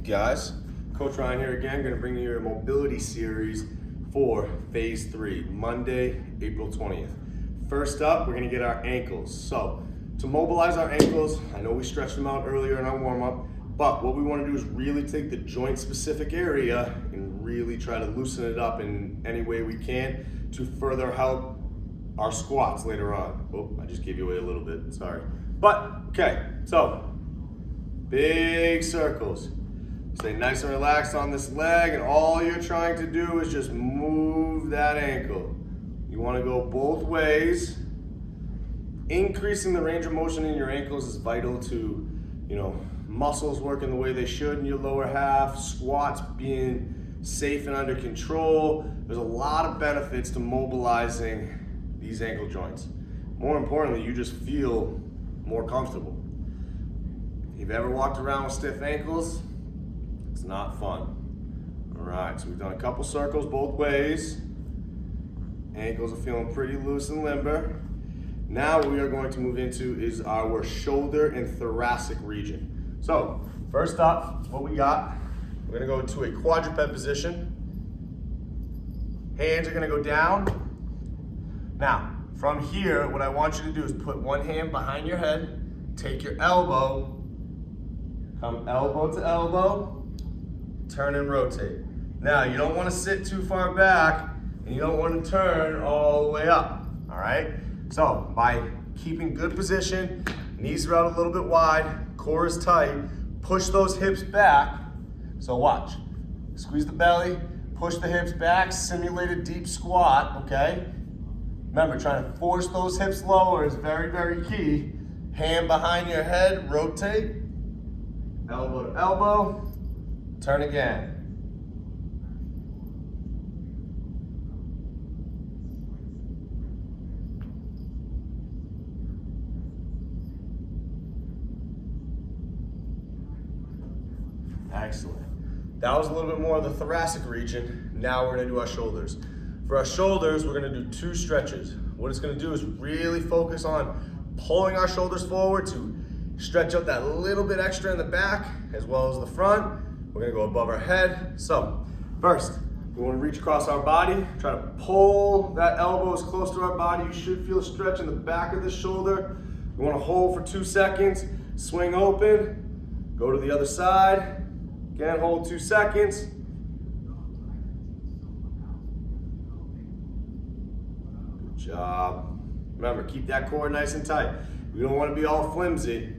Guys, Coach Ryan here again, going to bring you your mobility series for phase 3, Monday, April 20th. First up, we're going to get our ankles. So to mobilize our ankles, I know we stretched them out earlier in our warm-up, but what we want to do is really take the joint specific area and really try to loosen it up in any way we can to further help our squats later on. Oh, I just gave you away a little bit, sorry. But, okay, so big circles. Stay nice and relaxed on this leg, and all you're trying to do is just move that ankle. You want to go both ways. Increasing the range of motion in your ankles is vital to, muscles working the way they should in your lower half, squats being safe and under control. There's a lot of benefits to mobilizing these ankle joints. More importantly, you just feel more comfortable. If you've ever walked around with stiff ankles, it's not fun. All right, so we've done a couple circles both ways. Ankles are feeling pretty loose and limber. Now what we are going to move into is our shoulder and thoracic region. So first up, what we got, we're gonna go to a quadruped position. Hands are gonna go down. Now, from here, what I want you to do is put one hand behind your head, take your elbow, come elbow to elbow, turn and rotate. Now, you don't want to sit too far back, and you don't want to turn all the way up, all right? So, by keeping good position, knees are out a little bit wide, core is tight, push those hips back. So watch, squeeze the belly, push the hips back, simulate a deep squat, okay? Remember, trying to force those hips lower is very, very key. Hand behind your head, rotate, elbow to elbow, turn again. Excellent. That was a little bit more of the thoracic region. Now we're gonna do our shoulders. For our shoulders, we're gonna do 2 stretches. What it's gonna do is really focus on pulling our shoulders forward to stretch out that little bit extra in the back as well as the front. We're gonna go above our head. So first, we wanna reach across our body, try to pull that elbow as close to our body. You should feel a stretch in the back of the shoulder. You wanna hold for 2 seconds, swing open, go to the other side. Again, hold 2 seconds. Good job. Remember, keep that core nice and tight. We don't want to be all flimsy.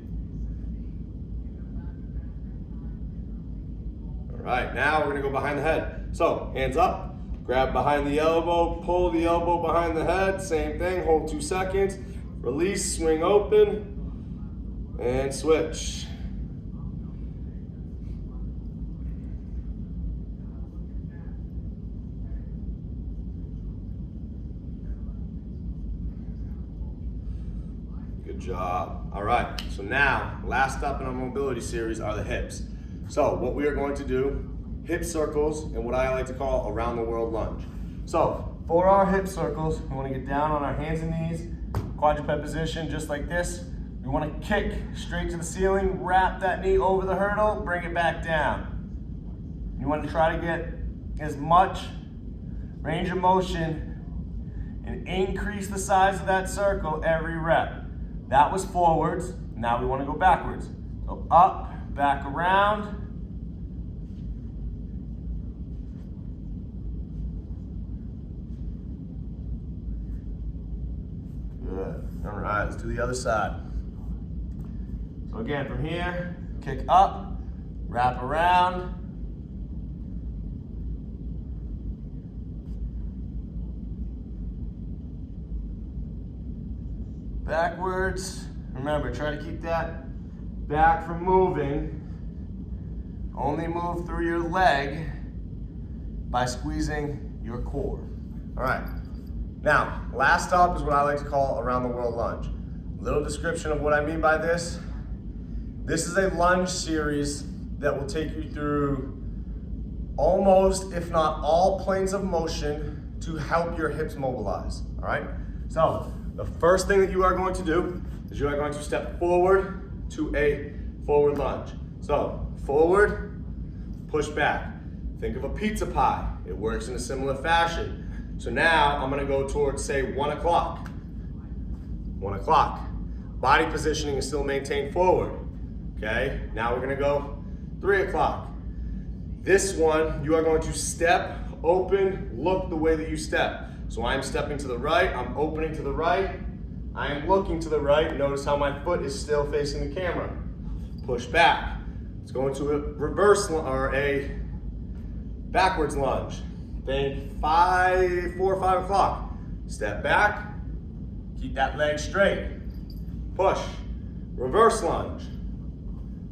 All right, now we're gonna go behind the head. So, hands up, grab behind the elbow, pull the elbow behind the head, same thing, hold 2 seconds, release, swing open, and switch. Good job. All right, so now, last up in our mobility series are the hips. So what we are going to do, hip circles, and what I like to call around the world lunge. So for our hip circles, we want to get down on our hands and knees, quadruped position, just like this. We want to kick straight to the ceiling, wrap that knee over the hurdle, bring it back down. You want to try to get as much range of motion and increase the size of that circle every rep. That was forwards, now we want to go backwards. So up, back around. Good, all right, let's do the other side. So again, from here, kick up, wrap around. Backwards. Remember, try to keep that back from moving. Only move through your leg by squeezing your core. All right. Now, last up is what I like to call around the world lunge. Little description of what I mean by this. This is a lunge series that will take you through almost, if not all, planes of motion to help your hips mobilize. All right. So the first thing that you are going to do is you are going to step forward to a forward lunge. So forward, push back. Think of a pizza pie. It works in a similar fashion. So now I'm gonna go towards, say, 1 o'clock. 1 o'clock. Body positioning is still maintained forward. Okay, now we're gonna go 3 o'clock. This one, you are going to step, open, look the way that you step. So I'm stepping to the right, I'm opening to the right, I am looking to the right. Notice how my foot is still facing the camera. Push back. Let's go into a reverse or a backwards lunge. Think 4 or 5 o'clock. Step back, keep that leg straight. Push, reverse lunge.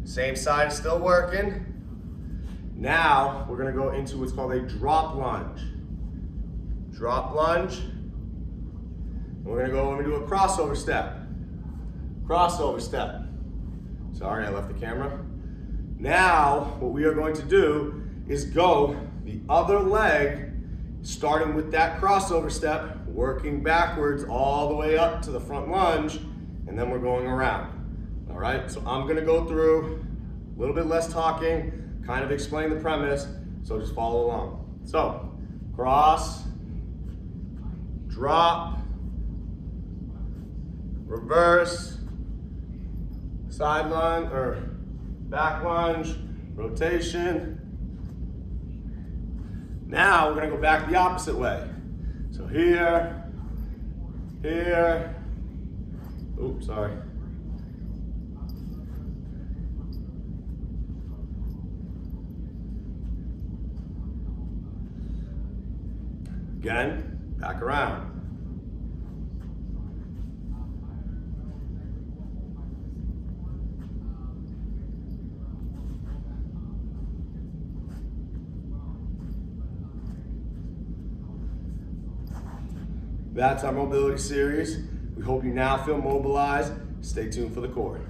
Same side is still working. Now we're gonna go into what's called a drop lunge. Drop lunge. And we're gonna go into a crossover step. Crossover step. Sorry, I left the camera. Now, what we are going to do is go the other leg, starting with that crossover step, working backwards all the way up to the front lunge, and then we're going around. All right, so I'm gonna go through a little bit less talking, kind of explain the premise, so just follow along. So, cross, drop, reverse, side lunge, or back lunge, rotation. Now we're gonna go back the opposite way. So here, here, oops, sorry. Again, back around. That's our mobility series. We hope you now feel mobilized. Stay tuned for the core.